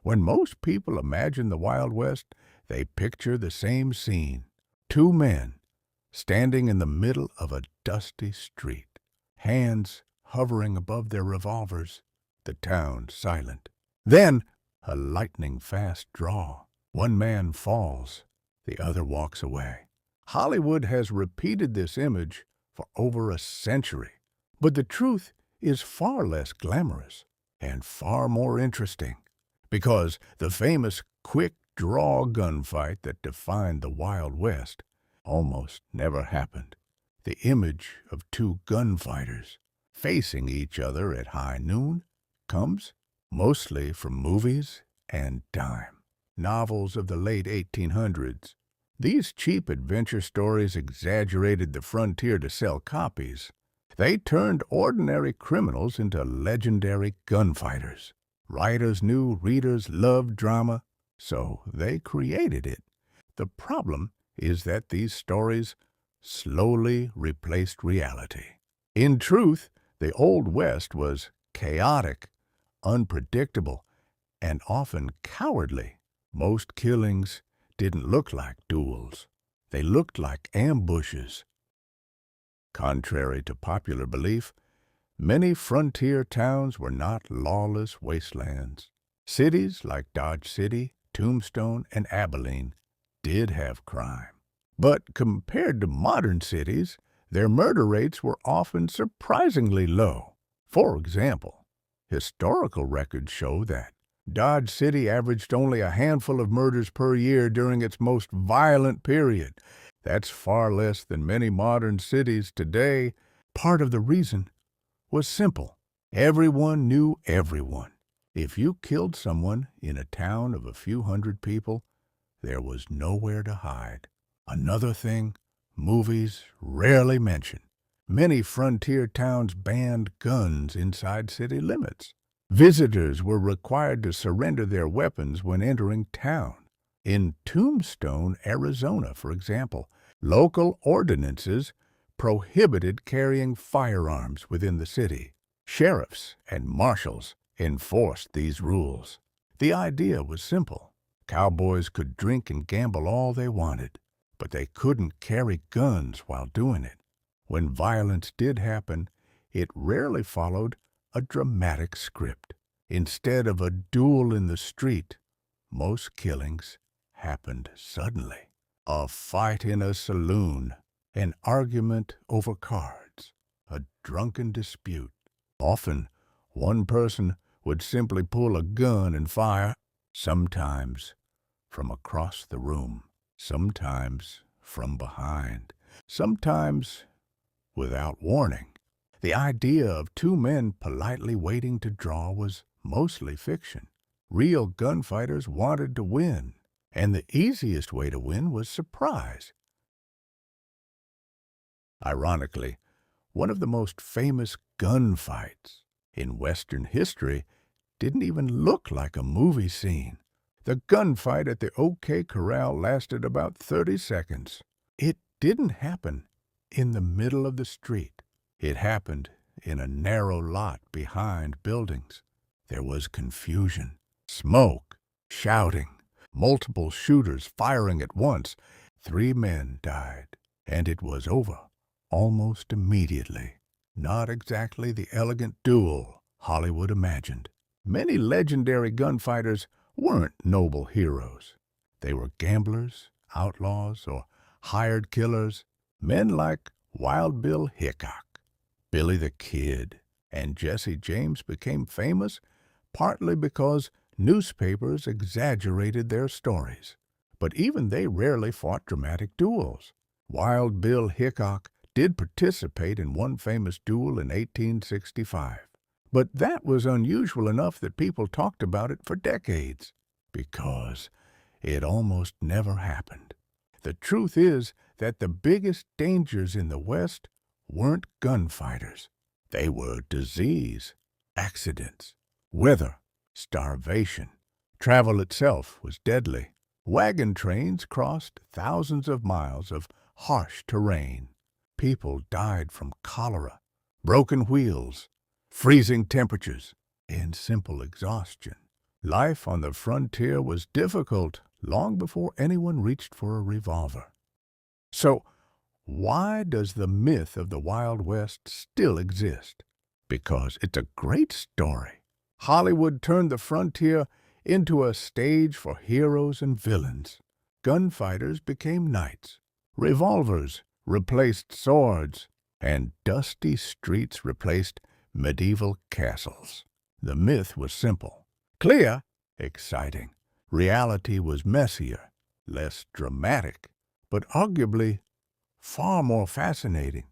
When most people imagine the Wild West, they picture the same scene. Two men standing in the middle of a dusty street, hands hovering above their revolvers, the town silent. Then, a lightning-fast draw. One man falls, the other walks away. Hollywood has repeated this image for over a century, but the truth is far less glamorous and far more interesting, because the famous quick-draw gunfight that defined the Wild West almost never happened. The image of two gunfighters facing each other at high noon comes mostly from movies and dime novels of the late 1800s. These cheap adventure stories exaggerated the frontier to sell copies. They turned ordinary criminals into legendary gunfighters. Writers knew readers loved drama, so they created it. The problem is that these stories slowly replaced reality. In truth, the Old West was chaotic, unpredictable, and often cowardly. Most killings didn't look like duels. They looked like ambushes. Contrary to popular belief, many frontier towns were not lawless wastelands. Cities like Dodge City, Tombstone, and Abilene did have crime. But compared to modern cities, their murder rates were often surprisingly low. For example, historical records show that Dodge City averaged only a handful of murders per year during its most violent period. That's far less than many modern cities today. Part of the reason was simple. Everyone knew everyone. If you killed someone in a town of a few hundred people, there was nowhere to hide. Another thing movies rarely mention. Many frontier towns banned guns inside city limits. Visitors were required to surrender their weapons when entering town. In Tombstone, Arizona, for example, local ordinances prohibited carrying firearms within the city. Sheriffs and marshals enforced these rules. The idea was simple. Cowboys could drink and gamble all they wanted, but they couldn't carry guns while doing it. When violence did happen, it rarely followed a dramatic script. Instead of a duel in the street, most killings happened suddenly. A fight in a saloon, an argument over cards, a drunken dispute. Often, one person would simply pull a gun and fire, sometimes from across the room, sometimes from behind, sometimes without warning. The idea of two men politely waiting to draw was mostly fiction. Real gunfighters wanted to win, and the easiest way to win was surprise. Ironically, one of the most famous gunfights in Western history didn't even look like a movie scene. The gunfight at the OK Corral lasted about 30 seconds. It didn't happen in the middle of the street. It happened in a narrow lot behind buildings. There was confusion, smoke, shouting, multiple shooters firing at once. 3 men died, and it was over almost immediately. Not exactly the elegant duel Hollywood imagined. Many legendary gunfighters weren't noble heroes. They were gamblers, outlaws, or hired killers, men like Wild Bill Hickok. Billy the Kid and Jesse James became famous partly because newspapers exaggerated their stories. But even they rarely fought dramatic duels. Wild Bill Hickok did participate in one famous duel in 1865. But that was unusual enough that people talked about it for decades, because it almost never happened. The truth is that the biggest dangers in the West weren't gunfighters. They were disease, accidents, weather, starvation. Travel itself was deadly. Wagon trains crossed thousands of miles of harsh terrain. People died from cholera, broken wheels, freezing temperatures, and simple exhaustion. Life on the frontier was difficult long before anyone reached for a revolver. So, why does the myth of the Wild West still exist? Because it's a great story. Hollywood turned the frontier into a stage for heroes and villains. Gunfighters became knights. Revolvers replaced swords. And dusty streets replaced medieval castles. The myth was simple, clear, exciting. Reality was messier, less dramatic, but arguably far more fascinating.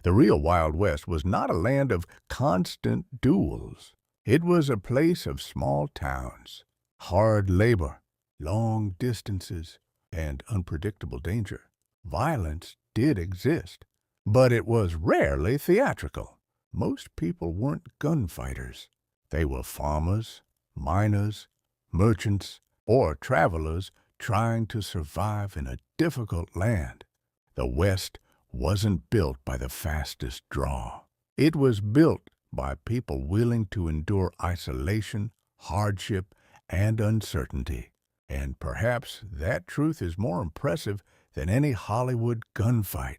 The real Wild West was not a land of constant duels. It was a place of small towns, hard labor, long distances, and unpredictable danger. Violence did exist, but it was rarely theatrical. Most people weren't gunfighters. They were farmers, miners, merchants, or travelers trying to survive in a difficult land. The West wasn't built by the fastest draw. It was built by people willing to endure isolation, hardship, and uncertainty. And perhaps that truth is more impressive than any Hollywood gunfight.